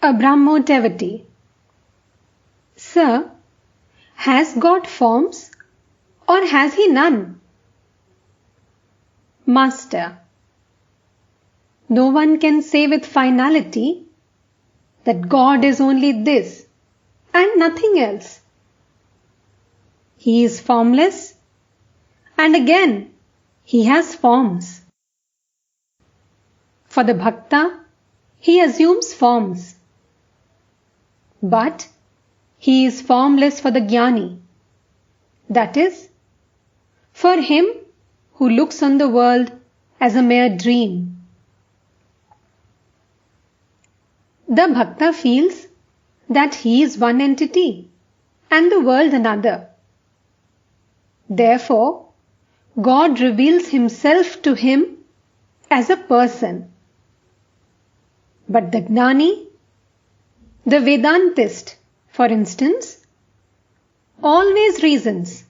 A Brahmo devotee. Sir, has God forms or has he none? Master. No one can say with finality that God is only this and nothing else. He is formless and again he has forms. For the bhakta, he assumes forms. But he is formless for the jnani. That is, for him who looks on the world as a mere dream. The bhakta feels that he is one entity and the world another. Therefore, God reveals himself to him as a person. But the jnani, the Vedantist, for instance, always reasons,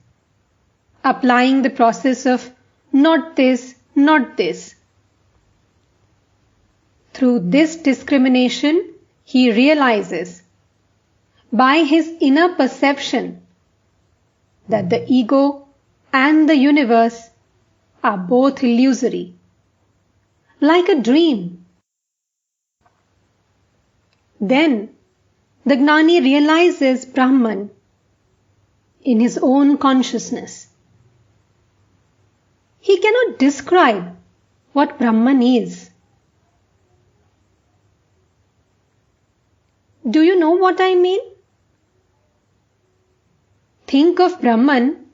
applying the process of not this, not this. Through this discrimination, he realizes, by his inner perception, that the ego and the universe are both illusory, like a dream. Then the jnani realizes Brahman in his own consciousness. He cannot describe what Brahman is. Do you know what I mean? Think of Brahman,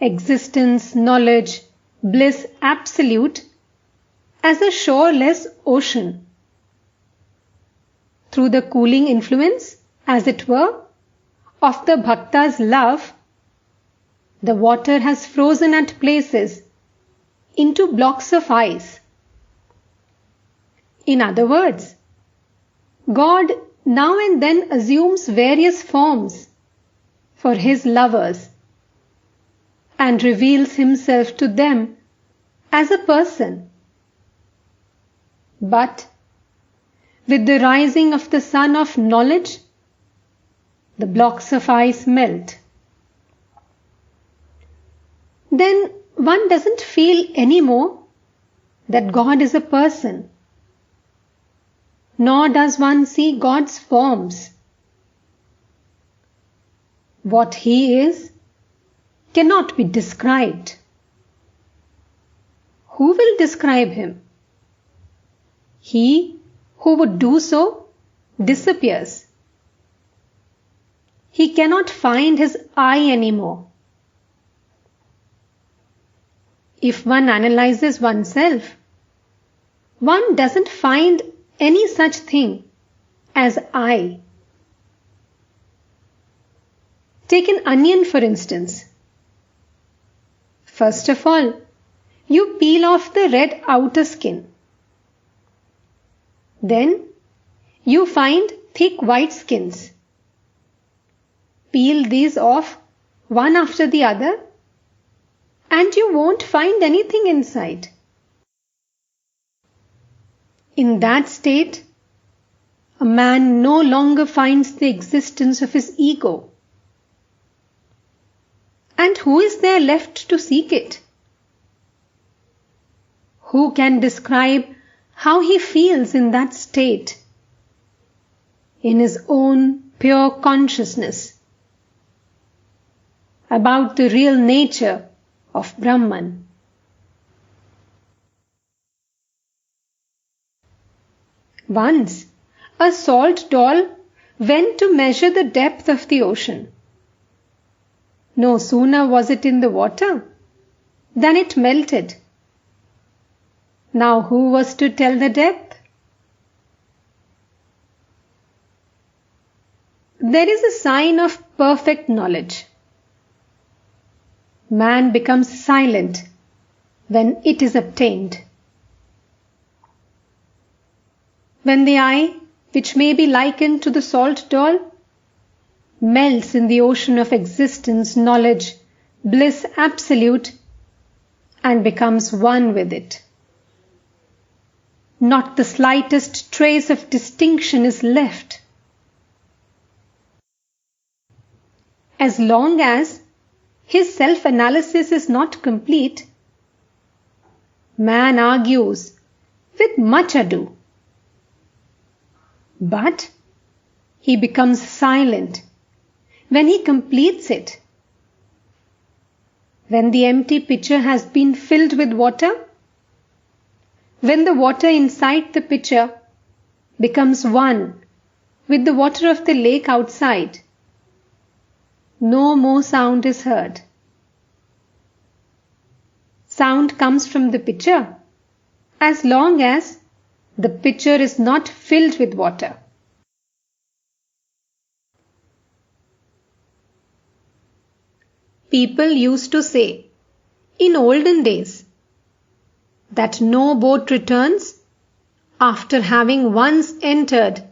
existence, knowledge, bliss absolute, as a shoreless ocean. Through the cooling influence, as it were, of the bhakta's love, the water has frozen at places into blocks of ice. In other words, God now and then assumes various forms for his lovers and reveals himself to them as a person. But with the rising of the sun of knowledge, the blocks of ice melt. Then one doesn't feel anymore that God is a person, nor does one see God's forms. What he is cannot be described. Who will describe him? He who would do so disappears. He cannot find his I anymore. If one analyzes oneself, one doesn't find any such thing as I. Take an onion for instance. First of all, you peel off the red outer skin. Then you find thick white skins. Peel these off one after the other and you won't find anything inside. In that state, a man no longer finds the existence of his ego. And who is there left to seek it? Who can describe how he feels in that state, in his own pure consciousness, about the real nature of Brahman? Once, a salt doll went to measure the depth of the ocean. No sooner was it in the water than it melted. Now who was to tell the depth? There is a sign of perfect knowledge. Man becomes silent when it is obtained. When the eye, which may be likened to the salt doll, melts in the ocean of existence, knowledge, bliss absolute, and becomes one with it. Not the slightest trace of distinction is left. as long as his self-analysis is not complete, man argues with much ado. But he becomes silent when he completes it. When the empty pitcher has been filled with water, when the water inside the pitcher becomes one with the water of the lake outside, no more sound is heard. Sound comes from the pitcher as long as the pitcher is not filled with water. People used to say in olden days that no boat returns after having once entered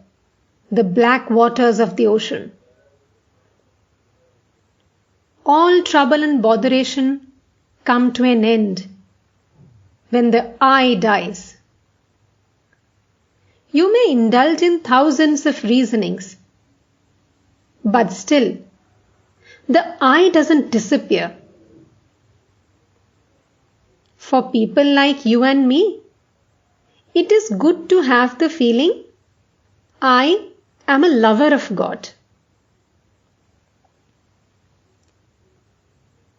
the black waters of the ocean. All trouble and botheration come to an end when the I dies. You may indulge in thousands of reasonings, but still, the I doesn't disappear. For people like you and me, it is good to have the feeling, I am a lover of God.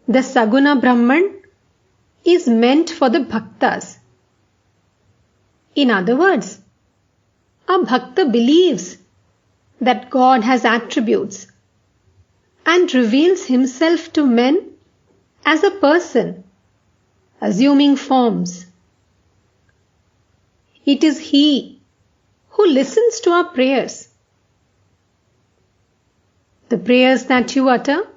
The Saguna Brahman is meant for the bhaktas. In other words, a bhakta believes that God has attributes and reveals himself to men as a person, assuming forms. It is he who listens to our prayers. The prayers that you utter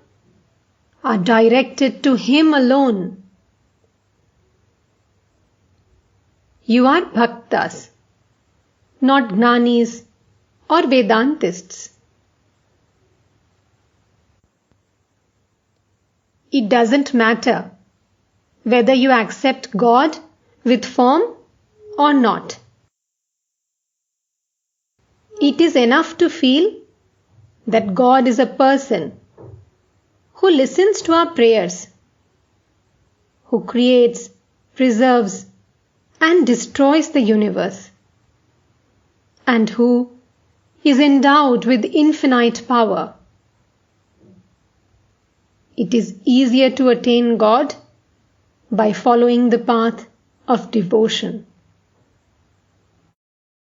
are directed to him alone. You are bhaktas, not jnanis or Vedantists. It doesn't matter whether you accept God with form or not. It is enough to feel that God is a person who listens to our prayers, who creates, preserves, and destroys the universe, and who is endowed with infinite power. It is easier to attain God by following the path of devotion.